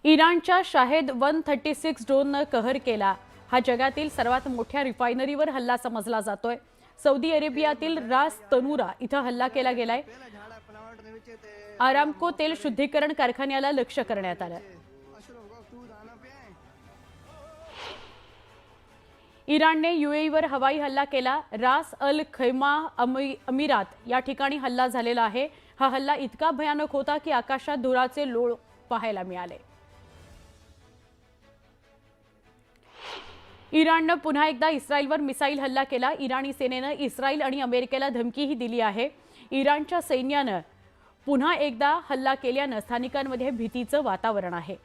इराणच्या शाहेद 136 ड्रोननं कहर केला। हा जगातील सर्वात मोठ्या रिफायनरीवर हल्ला समजला जातोय। सौदी अरेबियातील रास तनुरा इथं हल्ला केला गेलाय। आरामको तेल शुद्धीकरण कारखान्याला लक्ष्य करण्यात आलं। इराणने यूएईवर हवाई हल्ला केला। रास अल खैमा अमिरात या ठिकाणी हल्ला झालेला आहे। हा हल्ला इतका भयानक होता की आकाशात धुराचे लोळ पाहायला मिळाले। इराणनं पुन्हा एकदा इस्रायलवर मिसाईल हल्ला केला। इराणी सेनेनं इस्रायल आणि अमेरिकेला धमकीही दिली आहे। इराणच्या सैन्यानं पुन्हा एकदा हल्ला केल्यानं स्थानिकांमध्ये भीतीचं वातावरण आहे।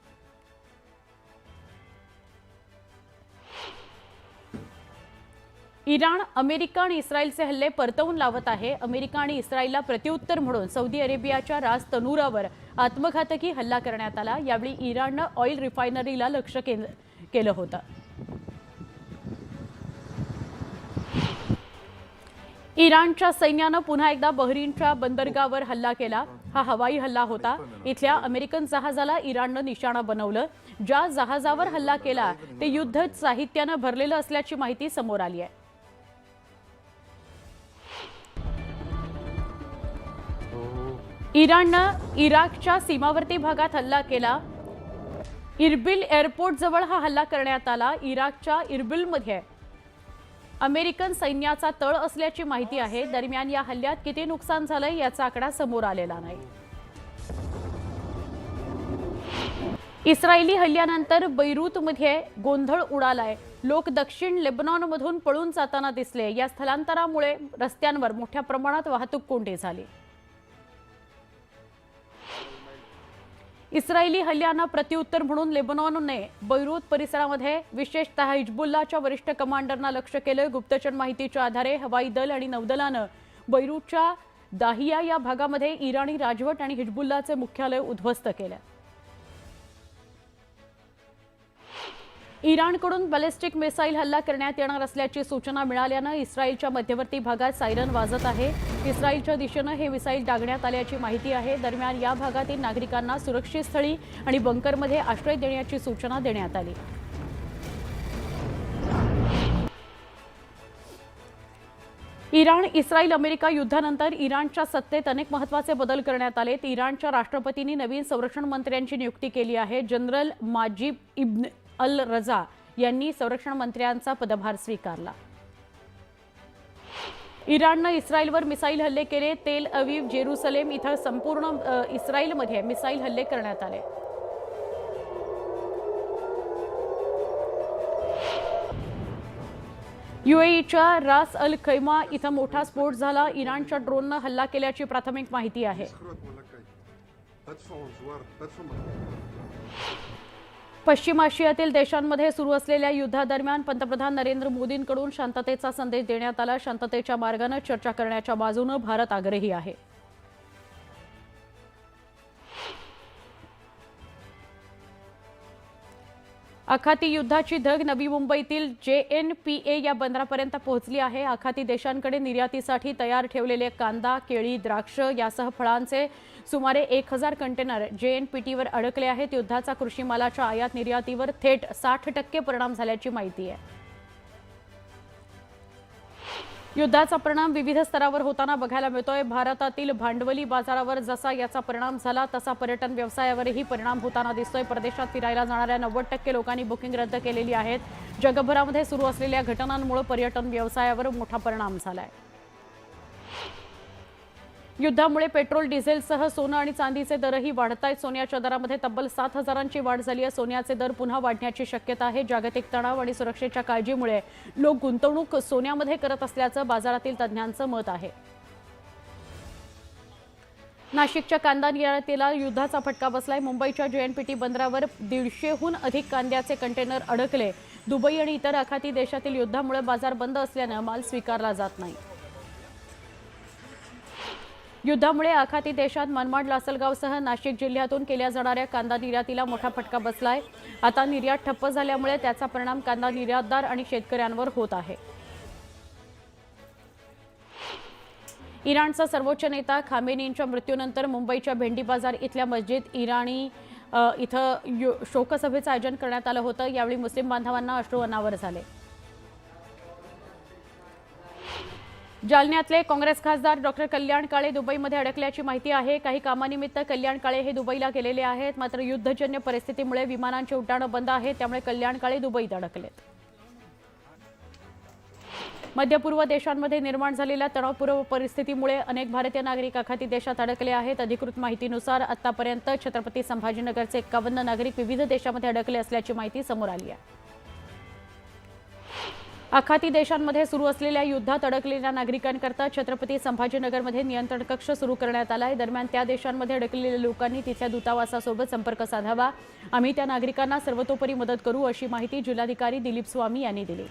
इराण अमेरिका आणि इस्रायलचे हल्ले परतवून लावत आहे। अमेरिका आणि इस्रायलला प्रत्युत्तर म्हणून सौदी अरेबियाच्या रास तनुरावर आत्मघातकी हल्ला करण्यात आला। यावेळी इराणनं ऑइल रिफायनरीला लक्ष्य केलं होतं। इराणच्या सैन्यानं पुन्हा एकदा बहरीनच्या बंदरगावावर हल्ला केला। हा हवाई हल्ला होता। इथल्या अमेरिकन जहाजाला इराणनं निशाणा बनवलं। ज्या जहाजावर हल्ला केला ते युद्ध साहित्यानं भरलेलं असल्याची माहिती समोर आली आहे। इराणनं इराकच्या सीमावर्ती भागात हल्ला केला। इरबिल एअरपोर्ट जवळ हा हल्ला करण्यात आला। इराकच्या इरबिलमध्ये अमेरिकन सैन्याचा तळ असल्याची माहिती आहे। दरम्यान या हल्ल्यात किती नुकसान झालंय याचा आकडा समोर आलेला नाही। इस्रायली हल्ल्यानंतर बैरूतमध्ये गोंधळ उडालाय। लोक दक्षिण लेबनॉनमधून पळून जाताना दिसले। या स्थलांतरामुळे रस्त्यांवर मोठ्या प्रमाणात वाहतूक कोंडी झाली। इस्रायली हल्ल्यांना प्रत्युत्तर म्हणून लेबनॉनने बैरूत परिसरामध्ये विशेषतः हिजबुल्लाच्या वरिष्ठ कमांडरना लक्ष्य केलं। गुप्तचर माहितीच्या आधारे हवाई दल आणि नौदलानं बैरूतच्या दाहिया या भागामध्ये इराणी राजवट आणि हिजबुल्लाचे मुख्यालय उद्ध्वस्त केलं। इराणकडून बॅलिस्टिक मिसाईल हल्ला करण्यात येणार असल्याची सूचना मिळाल्यानं इस्रायलच्या मध्यवर्ती भागात सायरन वाजत आहे। इस्रायलच्या दिशेनं हे मिसाईल डागण्यात आल्याची माहिती आहे। दरम्यान या भागातील नागरिकांना सुरक्षित स्थळी आणि बंकरमध्ये आश्रय देण्याची सूचना देण्यात आली। इराण इस्रायल अमेरिका युद्धानंतर इराणच्या सत्तेत अनेक महत्त्वाचे बदल करण्यात आले। इराणच्या राष्ट्रपतींनी नवीन संरक्षण मंत्र्यांची नियुक्ती केली आहे। जनरल माजिब इब्न अल रजा यांनी संरक्षण मंत्र्यांचा पदभार स्वीकारला। इराणनं इस्रायलवर मिसाईल हल्ले केले। तेल अवीव जेरुसलेम इथं संपूर्ण इस्रायलमध्ये मिसाईल हल्ले करण्यात आले। यूएईच्या रास अल खैमा इथं मोठा स्फोट झाला। इराणच्या ड्रोननं हल्ला केल्याची प्राथमिक माहिती आहे। पश्चिम आशियातील देशांमध्ये सुरू असलेल्या युद्धादरम्यान पंतप्रधान नरेंद्र मोदींकडून शांततेचा संदेश देण्यात आला। शांततेच्या मार्गाने चर्चा करण्याच्या बाजूने भारत आग्रही आहे। आखाती युद्धाची धग नवी मुंबईतील JNPA या बंदरापर्यंत पोहोचली आहे। आखाती देशांकडे निर्यातीसाठी तयार ठेवलेले कांदा, केळी, द्राक्ष यासह फळांचे सुमारे 1000 कंटेनर JNPTवर अडकले आहेत। युद्धाचा कृषी मालाच्या आयात निर्यातीवर थेट 60% परिणाम झाल्याची माहिती आहे। युद्धाचा परिणाम विविध स्तरावर होताना बघायला मिळतोय। भारतातील भांडवली बाजारावर जसा याचा परिणाम झाला तसा पर्यटन व्यवसायावरही परिणाम होताना दिसतोय। परदेशात फिरायला जाणाऱ्या 90% लोकांनी बुकिंग रद्द केलेली आहेत। जगभरामध्ये सुरू असलेल्या घटनांमुळे पर्यटन व्यवसायावर मोठा परिणाम झालाय। युद्धामुळे पेट्रोल डिझेलसह सोनं आणि चांदीचे दरही वाढत आहेत। सोन्याच्या दरामध्ये तब्बल 7000ची वाढ झाली आहे। सोन्याचे दर पुन्हा वाढण्याची शक्यता आहे। जागतिक तणाव आणि सुरक्षेच्या काळजीमुळे लोक गुंतवणूक सोन्यामध्ये करत असल्याचं बाजारातील तज्ञांचं मत आहे। नाशिकच्या कांदा निर्यातीला युद्धाचा फटका बसलाय। मुंबईच्या JNPT बंदरावर 150हून अधिक कांद्याचे कंटेनर अडकले। दुबई आणि इतर आखाती देशातील युद्धामुळे बाजार बंद असल्यानं माल स्वीकारला जात नाही। युद्धामुळे आखाती देशात मनमाड, लासलगावसह नाशिक जिल्ह्यातून केल्या जाणाऱ्या कांदा निर्यातीला मोठा फटका बसलाय। आता निर्यात ठप्प झाल्यामुळे त्याचा परिणाम कांदा निर्यातदार आणि शेतकऱ्यांवर होत आहे। इराणचा सर्वोच्च नेता खामेनींच्या मृत्यूनंतर मुंबईच्या भेंडी बाजार इथल्या मस्जिद इराणी इथं शोकसभेचं आयोजन करण्यात आलं होतं। यावेळी मुस्लिम बांधवांना अश्रू अनावर झाले। जालन्यातले काँग्रेस खासदार डॉक्टर कल्याण काळे दुबईमध्ये अडकल्याची माहिती आहे। काही कामानिमित्त कल्याण काळे हे दुबईला गेलेले आहेत, मात्र युद्धजन्य परिस्थितीमुळे विमानांची उड्डाणं बंद आहेत, त्यामुळे कल्याण काळे दुबईत अडकलेत। मध्य पूर्व देशांमध्ये निर्माण झालेल्या तणावपूर्ण परिस्थितीमुळे अनेक भारतीय नागरिक आखाती देशात अडकले आहेत। अधिकृत माहितीनुसार आतापर्यंत छत्रपती संभाजीनगरचे 51 नागरिक विविध देशांमध्ये अडकले असल्याची माहिती समोर आली आहे। आखाती देशांमध्ये सुरू असलेल्या युद्धात अडकलेल्या नागरिकांकरता छत्रपती संभाजीनगरमध्ये नियंत्रण कक्ष सुरू करण्यात आला आहे। दरम्यान त्या देशांमध्ये अडकलेल्या लोकांनी तिथल्या दूतावासासोबत संपर्क साधावा। आम्ही त्या नागरिकांना सर्वतोपरी मदत करू, अशी माहिती जिल्हाधिकारी दिलीप स्वामी यांनी दिली।